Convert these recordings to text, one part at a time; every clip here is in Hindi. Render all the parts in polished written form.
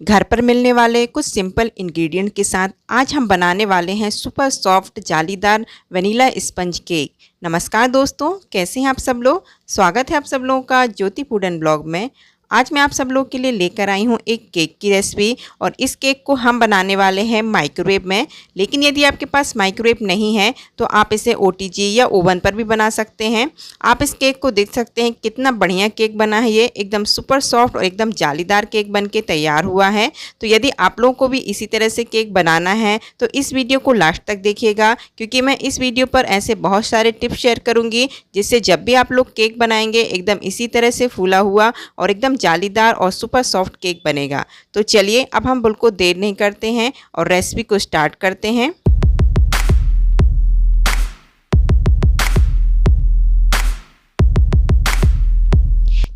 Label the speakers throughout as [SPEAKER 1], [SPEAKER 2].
[SPEAKER 1] घर पर मिलने वाले कुछ सिंपल इंग्रेडिएंट के साथ आज हम बनाने वाले हैं सुपर सॉफ्ट जालीदार वनीला स्पंज केक। नमस्कार दोस्तों, कैसे हैं आप सब लोग। स्वागत है आप सब लोगों का ज्योति फूड एंड ब्लॉग में। आज मैं आप सब लोग के लिए लेकर आई हूँ एक केक की रेसिपी और इस केक को हम बनाने वाले हैं माइक्रोवेव में। लेकिन यदि आपके पास माइक्रोवेव नहीं है तो आप इसे ओटीजी या ओवन पर भी बना सकते हैं। आप इस केक को देख सकते हैं कितना बढ़िया केक बना है। ये एकदम सुपर सॉफ्ट और एकदम जालीदार केक बन के तैयार हुआ है। तो यदि आप लोगों को भी इसी तरह से केक बनाना है तो इस वीडियो को लास्ट तक देखिएगा, क्योंकि मैं इस वीडियो पर ऐसे बहुत सारे टिप्स शेयर करूँगी जिससे जब भी आप लोग केक बनाएंगे एकदम इसी तरह से फूला हुआ और एकदम जालीदार और सुपर सॉफ्ट केक बनेगा। तो चलिए अब हम बिल्कुल देर नहीं करते हैं और रेसिपी को स्टार्ट करते हैं।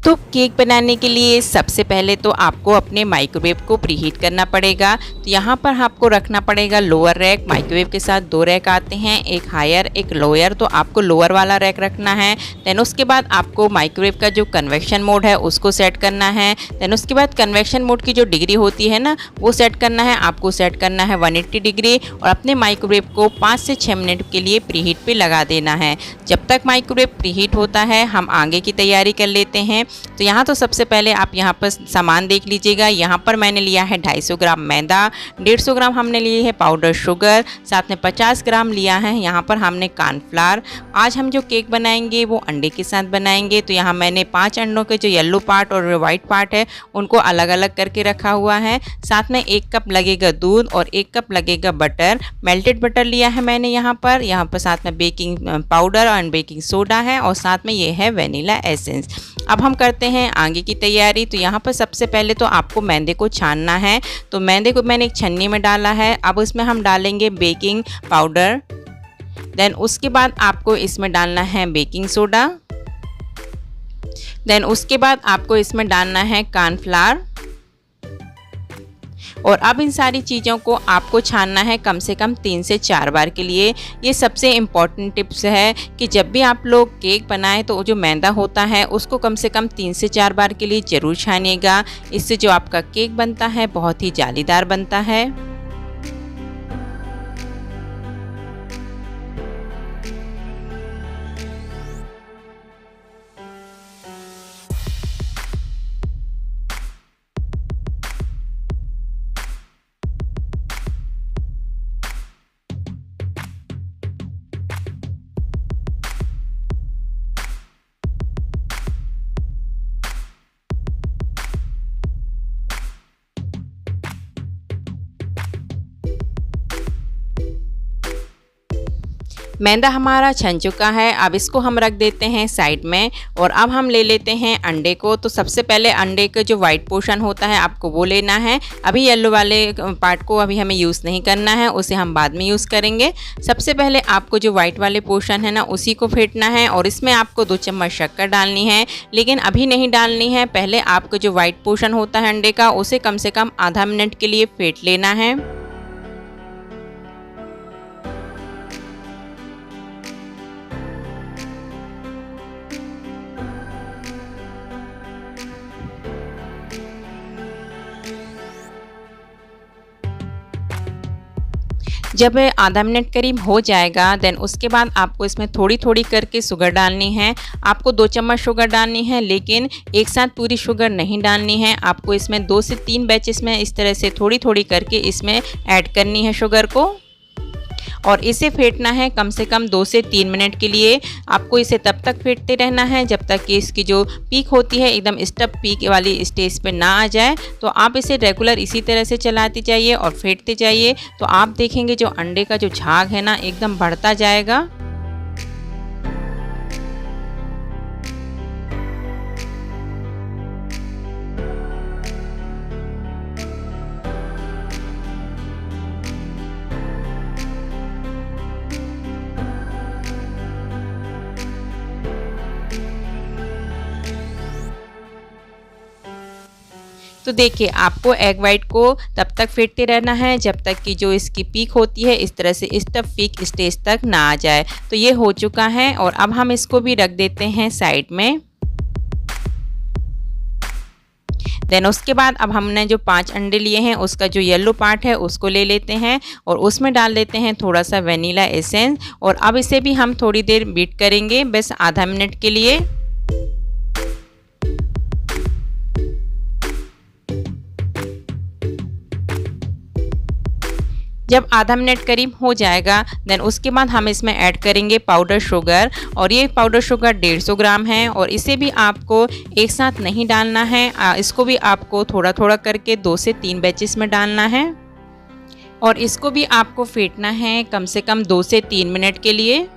[SPEAKER 1] तो केक बनाने के लिए सबसे पहले तो आपको अपने माइक्रोवेव को प्रीहीट करना पड़ेगा। तो यहाँ पर आपको रखना पड़ेगा लोअर रैक। माइक्रोवेव के साथ दो रैक आते हैं, एक हायर एक लोअर, तो आपको लोअर वाला रैक रखना है। देन उसके बाद आपको माइक्रोवेव का जो कन्वेक्शन मोड है उसको सेट करना है। देन उसके बाद कन्वेक्शन मोड की जो डिग्री होती है ना वो सेट करना है। आपको सेट करना है 180 डिग्री और अपने माइक्रोवेव को 5 से 6 मिनट के लिए प्रीहीट पे लगा देना है। जब तक माइक्रोवेव प्रीहीट होता है हम आगे की तैयारी कर लेते हैं। तो यहाँ तो सबसे पहले आप यहाँ पर सामान देख लीजिएगा। यहाँ पर मैंने लिया है 250 ग्राम मैदा, 150 ग्राम हमने लिए है पाउडर शुगर, साथ में 50 ग्राम लिया है यहाँ पर हमने कॉर्नफ्लावर। आज हम जो केक बनाएंगे वो अंडे के साथ बनाएंगे। तो यहाँ मैंने 5 अंडों के जो येलो पार्ट और वाइट पार्ट है उनको अलग अलग करके रखा हुआ है। साथ में 1 कप लगेगा दूध और 1 कप लगेगा बटर। मेल्टेड बटर लिया है मैंने यहाँ पर साथ में बेकिंग पाउडर और बेकिंग सोडा है और साथ में ये है वेनिला एसेंस। अब हम करते हैं आगे की तैयारी। तो यहाँ पर सबसे पहले तो आपको मैदे को छानना है। तो मैदे को मैंने एक छन्नी में डाला है। अब उसमें हम डालेंगे बेकिंग पाउडर। देन उसके बाद आपको इसमें डालना है बेकिंग सोडा। देन उसके बाद आपको इसमें डालना है कॉर्नफ्लावर। और अब इन सारी चीज़ों को आपको छानना है कम से कम 3 से 4 बार के लिए। ये सबसे इम्पॉर्टेंट टिप्स है कि जब भी आप लोग केक बनाएं तो जो मैदा होता है उसको कम से कम 3 से 4 बार के लिए ज़रूर छानिएगा। इससे जो आपका केक बनता है बहुत ही जालीदार बनता है। मैदा हमारा छन चुका है। अब इसको हम रख देते हैं साइड में और अब हम ले लेते हैं अंडे को। तो सबसे पहले अंडे का जो वाइट पोर्शन होता है आपको वो लेना है। अभी येलो वाले पार्ट को अभी हमें यूज़ नहीं करना है, उसे हम बाद में यूज़ करेंगे। सबसे पहले आपको जो वाइट वाले पोर्शन है ना उसी को फेंटना है और इसमें आपको 2 चम्मच शक्कर डालनी है, लेकिन अभी नहीं डालनी है। पहले आपको जो वाइट पोर्शन होता है अंडे का उसे कम से कम आधा मिनट के लिए फेंट लेना है। जब आधा मिनट करीब हो जाएगा देन उसके बाद आपको इसमें थोड़ी थोड़ी करके शुगर डालनी है। आपको 2 चम्मच शुगर डालनी है, लेकिन एक साथ पूरी शुगर नहीं डालनी है। आपको इसमें 2 से 3 बैचेस में इस तरह से थोड़ी थोड़ी करके इसमें ऐड करनी है शुगर को और इसे फेंटना है कम से कम 2 से 3 मिनट के लिए। आपको इसे तब तक फेंटते रहना है जब तक कि इसकी जो पीक होती है एकदम स्टप पीक वाली स्टेज पे ना आ जाए। तो आप इसे रेगुलर इसी तरह से चलाते जाइए और फेंटते जाइए। तो आप देखेंगे जो अंडे का जो झाग है ना एकदम बढ़ता जाएगा। तो देखिए आपको एग वाइट को तब तक फेंटते रहना है जब तक कि जो इसकी पीक होती है इस तरह से इस तक पीक स्टेज तक ना आ जाए। तो ये हो चुका है और अब हम इसको भी रख देते हैं साइड में। देन उसके बाद अब हमने जो 5 अंडे लिए हैं उसका जो येलो पार्ट है उसको ले लेते हैं और उसमें डाल देते हैं थोड़ा सा वेनिला एसेंस और अब इसे भी हम थोड़ी देर बीट करेंगे, बस आधा मिनट के लिए। जब आधा मिनट करीब हो जाएगा देन उसके बाद हम इसमें ऐड करेंगे पाउडर शुगर और ये पाउडर शुगर 150 ग्राम है और इसे भी आपको एक साथ नहीं डालना है, इसको भी आपको थोड़ा थोड़ा करके 2 से 3 बैचेस में डालना है और इसको भी आपको फेंटना है कम से कम 2 से 3 मिनट के लिए।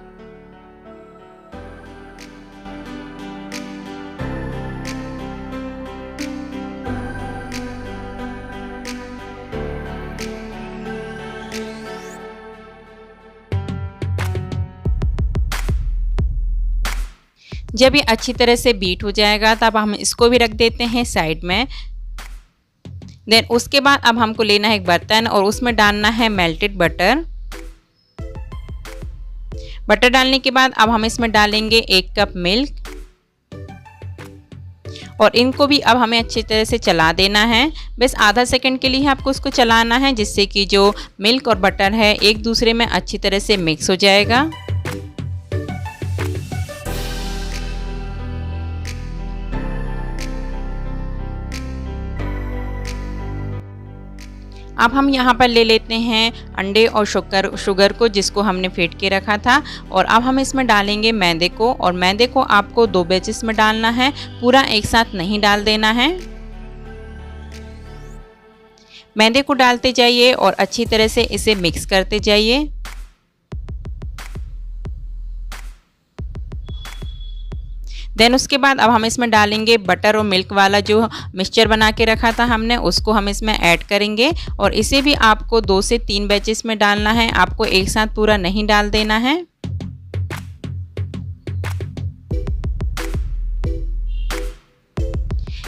[SPEAKER 1] जब ये अच्छी तरह से बीट हो जाएगा तब हम इसको भी रख देते हैं साइड में। देन उसके बाद अब हमको लेना है एक बर्तन और उसमें डालना है मेल्टेड बटर। बटर डालने के बाद अब हम इसमें डालेंगे 1 कप मिल्क और इनको भी अब हमें अच्छी तरह से चला देना है, बस आधा सेकंड के लिए आपको उसको चलाना है जिससे कि जो मिल्क और बटर है एक दूसरे में अच्छी तरह से मिक्स हो जाएगा। अब हम यहाँ पर ले लेते हैं अंडे और शुगर को जिसको हमने फेंट के रखा था और अब हम इसमें डालेंगे मैदे को और मैदे को आपको 2 बैचेस में डालना है, पूरा एक साथ नहीं डाल देना है। मैदे को डालते जाइए और अच्छी तरह से इसे मिक्स करते जाइए। देन उसके बाद अब हम इसमें डालेंगे बटर और मिल्क वाला जो मिक्सचर बना के रखा था हमने, उसको हम इसमें ऐड करेंगे और इसे भी आपको 2 से 3 बैचेस में डालना है, आपको एक साथ पूरा नहीं डाल देना है।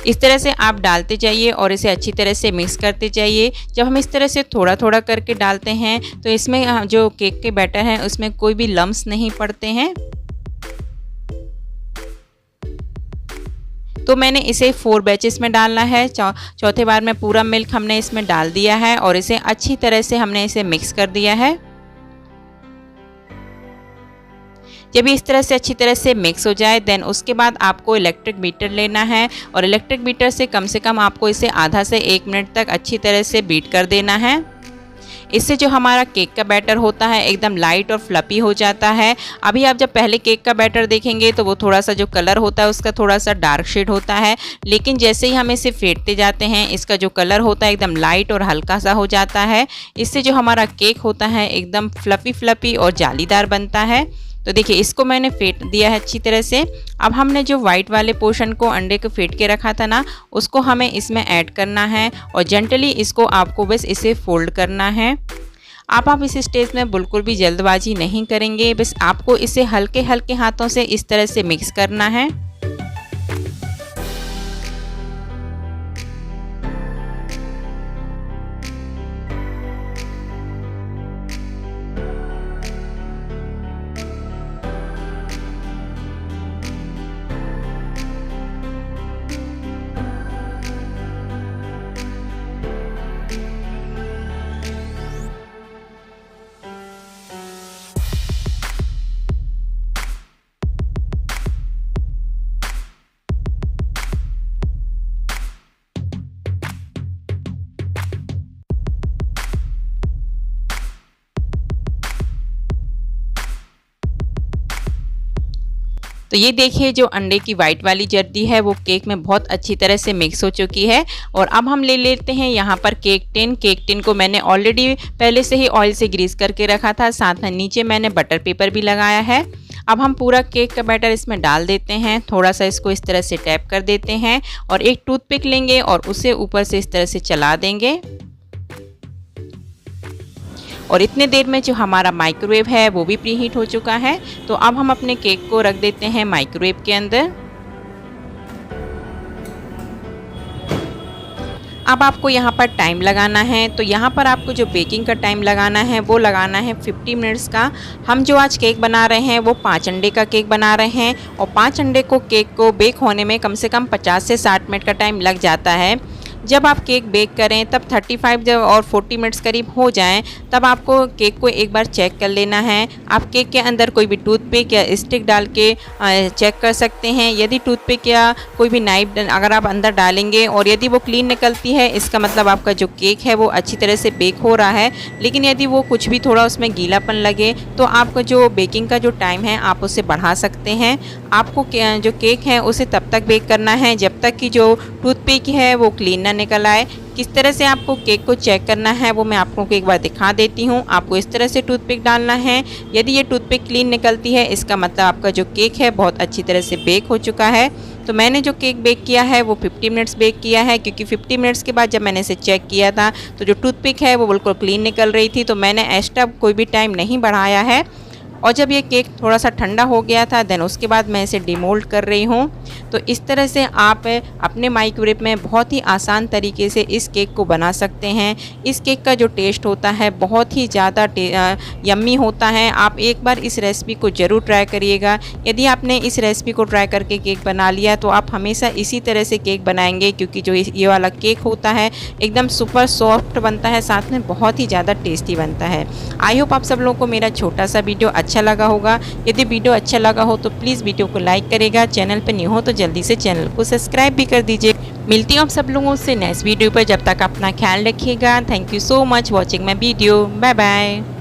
[SPEAKER 1] इस तरह से आप डालते जाइए और इसे अच्छी तरह से मिक्स करते जाइए। जब हम इस तरह से थोड़ा थोड़ा करके डालते हैं तो इसमें जो केक के बैटर हैं उसमें कोई भी लम्स नहीं पड़ते हैं। तो मैंने इसे 4 बैचेस में डालना है। चौथे बार में पूरा मिल्क हमने इसमें डाल दिया है और इसे अच्छी तरह से हमने इसे मिक्स कर दिया है। जब इस तरह से अच्छी तरह से मिक्स हो जाए देन उसके बाद आपको इलेक्ट्रिक बीटर लेना है और इलेक्ट्रिक बीटर से कम आपको इसे आधा से 1 मिनट तक अच्छी तरह से बीट कर देना है। इससे जो हमारा केक का बैटर होता है एकदम लाइट और फ्लफी हो जाता है। अभी आप जब पहले केक का बैटर देखेंगे तो वो थोड़ा सा जो कलर होता है उसका थोड़ा सा डार्क शेड होता है, लेकिन जैसे ही हम इसे फेंटते जाते हैं इसका जो कलर होता है एकदम लाइट और हल्का सा हो जाता है। इससे जो हमारा केक होता है एकदम फ्लफी और जालीदार बनता है। तो देखिए इसको मैंने फेंट दिया है अच्छी तरह से। अब हमने जो वाइट वाले पोर्शन को अंडे को फेंट के रखा था ना, उसको हमें इसमें ऐड करना है और जेंटली इसको आपको बस इसे फोल्ड करना है। आप इस स्टेज में बिल्कुल भी जल्दबाजी नहीं करेंगे, बस आपको इसे हल्के हल्के हाथों से इस तरह से मिक्स करना है। तो ये देखिए जो अंडे की वाइट वाली जर्दी है वो केक में बहुत अच्छी तरह से मिक्स हो चुकी है। और अब हम ले लेते हैं यहाँ पर केक टिन को मैंने ऑलरेडी पहले से ही ऑयल से ग्रीस करके रखा था, साथ में नीचे मैंने बटर पेपर भी लगाया है। अब हम पूरा केक का बैटर इसमें डाल देते हैं, थोड़ा सा इसको इस तरह से टैप कर देते हैं और एक टूथपिक लेंगे और उसे ऊपर से इस तरह से चला देंगे। और इतने देर में जो हमारा माइक्रोवेव है वो भी प्रीहीट हो चुका है। तो अब हम अपने केक को रख देते हैं माइक्रोवेव के अंदर। अब आपको यहाँ पर टाइम लगाना है। तो यहाँ पर आपको जो बेकिंग का टाइम लगाना है वो लगाना है 50 मिनट्स का। हम जो आज केक बना रहे हैं वो 5 अंडे का केक बना रहे हैं और 5 अंडे को केक को बेक होने में कम से कम 50 से 60 मिनट का टाइम लग जाता है। जब आप केक बेक करें तब 35 जब और 40 मिनट्स करीब हो जाएं तब आपको केक को एक बार चेक कर लेना है। आप केक के अंदर कोई भी टूथपिक या स्टिक डाल के चेक कर सकते हैं। यदि टूथपिक या कोई भी नाइफ अगर आप अंदर डालेंगे और यदि वो क्लीन निकलती है, इसका मतलब आपका जो केक है वो अच्छी तरह से बेक हो रहा है। लेकिन यदि वो कुछ भी थोड़ा उसमें गीलापन लगे तो आपका जो बेकिंग का जो टाइम है आप उसे बढ़ा सकते हैं। आपको जो केक है उसे तब तक बेक करना है जब तक कि जो टूथपिक है वो क्लीन ना निकल आए। किस तरह से आपको केक को चेक करना है वो मैं आपको एक बार दिखा देती हूँ। आपको इस तरह से टूथपिक डालना है। यदि ये टूथपिक क्लीन निकलती है, इसका मतलब आपका जो केक है बहुत अच्छी तरह से बेक हो चुका है। तो मैंने जो केक बेक किया है वो 50 मिनट्स बेक किया है, क्योंकि 50 मिनट्स के बाद जब मैंने इसे चेक किया था तो जो टूथपिक है वो बिल्कुल क्लीन निकल रही थी। तो मैंने एक्स्ट्रा कोई भी टाइम नहीं बढ़ाया है। और जब ये केक थोड़ा सा ठंडा हो गया था देन उसके बाद मैं इसे डिमोल्ड कर रही हूँ। तो इस तरह से आप अपने माइक्रोवेव में बहुत ही आसान तरीके से इस केक को बना सकते हैं। इस केक का जो टेस्ट होता है बहुत ही ज़्यादा यम्मी होता है। आप एक बार इस रेसिपी को ज़रूर ट्राई करिएगा। यदि आपने इस रेसिपी को ट्राई करके केक बना लिया तो आप हमेशा इसी तरह से केक बनाएंगे, क्योंकि जो ये वाला केक होता है एकदम सुपर सॉफ्ट बनता है, साथ में बहुत ही ज़्यादा टेस्टी बनता है। आई होप आप सब लोगों को मेरा छोटा सा वीडियो अच्छा लगा होगा। यदि वीडियो अच्छा लगा हो तो प्लीज़ वीडियो को लाइक करेगा। चैनल पर न्यू हो तो जल्दी से चैनल को सब्सक्राइब भी कर दीजिए। मिलती हूँ आप सब लोगों से नेक्स्ट वीडियो पर। जब तक अपना ख्याल रखिएगा। Thank you so much watching my video. Bye bye.